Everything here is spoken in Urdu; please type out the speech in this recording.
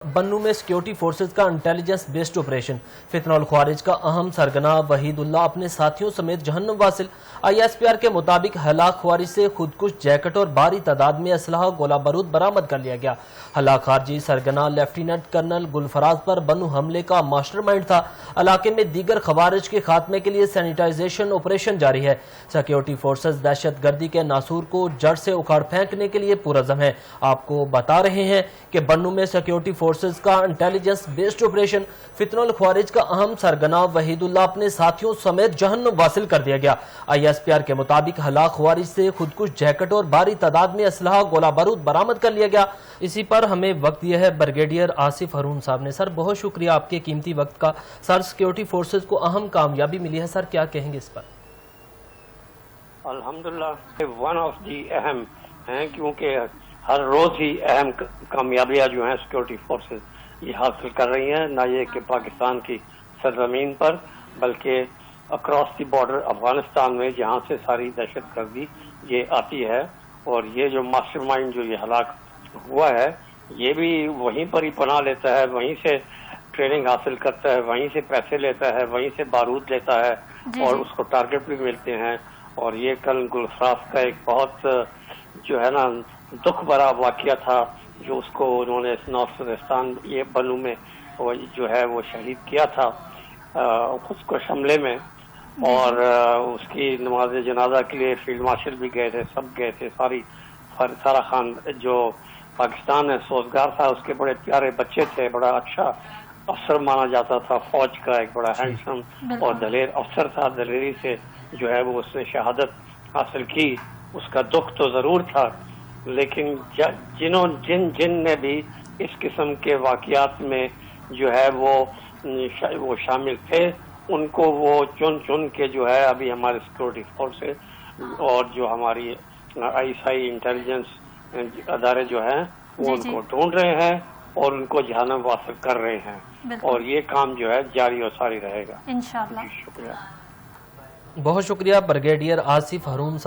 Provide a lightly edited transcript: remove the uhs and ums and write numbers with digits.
بنو میں سیکیورٹی فورسز کا انٹیلیجنس بیسڈ آپریشن فتنہ الخوارج کا اہم سرگنا وحید اللہ اپنے ساتھیوں سمیت جہنم واصل ISPR کے مطابق ہلاک خوارج سے خودکش جیکٹ اور بھاری تعداد میں اسلحہ گولہ بارود برآمد کر لیا گیا۔ ہلاک خارجی سرگنا لیفٹیننٹ کرنل گلفراز پر بنو حملے کا ماسٹر مائنڈ تھا۔ علاقے میں دیگر خوارج کے خاتمے کے لیے سینیٹائزیشن آپریشن جاری ہے۔ سیکیورٹی فورسز دہشت گردی کے ناسور کو جڑ سے اکھاڑ پھینکنے کے لیے پرعزم ہیں۔ آپ کو بتا رہے ہیں کہ بنو میں سیکیورٹی فورسز کا انٹیلیجنس بیسڈ آپریشن فتنہ الخوارج کا اہم سرگنا وحید اللہ اپنے ساتھیوں سمیت جہنم واصل کر دیا گیا۔ ISPR کے مطابق ہلاک خوارج سے خودکش جیکٹ اور بھاری تعداد میں اسلحہ گولہ بارود برآمد کر لیا گیا۔ اسی پر ہمیں وقت دیا ہے بریگیڈیئر آصف ہارون صاحب نے۔ سر بہت شکریہ آپ کے قیمتی وقت کا۔ سر سیکیورٹی فورسز کو اہم کامیابی ملی ہے، سر کیا کہیں گے اس پر؟ الحمدللہ ون آف دی اہم ہیں، کیونکہ ہر روز ہی اہم کامیابیاں جو ہیں سیکیورٹی فورسز یہ حاصل کر رہی ہیں، نہ یہ کہ پاکستان کی سرزمین پر بلکہ اکراس دی بارڈر افغانستان میں، جہاں سے ساری دہشت گردی یہ آتی ہے۔ اور یہ جو ماسٹر مائنڈ جو یہ ہلاک ہوا ہے یہ بھی وہیں پر ہی پناہ لیتا ہے، وہیں سے ٹریننگ حاصل کرتا ہے، وہیں سے پیسے لیتا ہے، وہیں سے بارود لیتا ہے اور اس کو ٹارگٹ بھی ملتے ہیں۔ اور یہ کل گلفراز کا ایک بہت جو ہے نا دکھ بھرا واقعہ تھا، جو اس کو انہوں نے نوستان یہ بنو میں جو ہے وہ شہید کیا تھا خود کو حملے میں۔ اور اس کی نماز جنازہ کے لیے فیلڈ مارشل بھی گئے تھے، سب گئے تھے، سارا خان جو پاکستان میں سوزگار تھا، اس کے بڑے پیارے بچے تھے، بڑا اچھا افسر مانا جاتا تھا، فوج کا ایک بڑا ہینڈسم اور دلیر افسر تھا۔ دلیری سے جو ہے وہ اس نے شہادت حاصل کی، اس کا دکھ تو ضرور تھا، لیکن جن نے بھی اس قسم کے واقعات میں جو ہے وہ شامل تھے، ان کو وہ چن کے جو ہے ابھی ہمارے سیکورٹی فورسز اور جو ہماری ISI انٹیلیجنس ادارے جو ہیں وہ ان کو ڈھونڈ رہے ہیں اور ان کو جہنم واصل کر رہے ہیں، اور یہ کام جو ہے جاری و ساری رہے گا انشاءاللہ۔ شکریہ، بہت شکریہ بریگیڈیئر آصف ہارون صاحب۔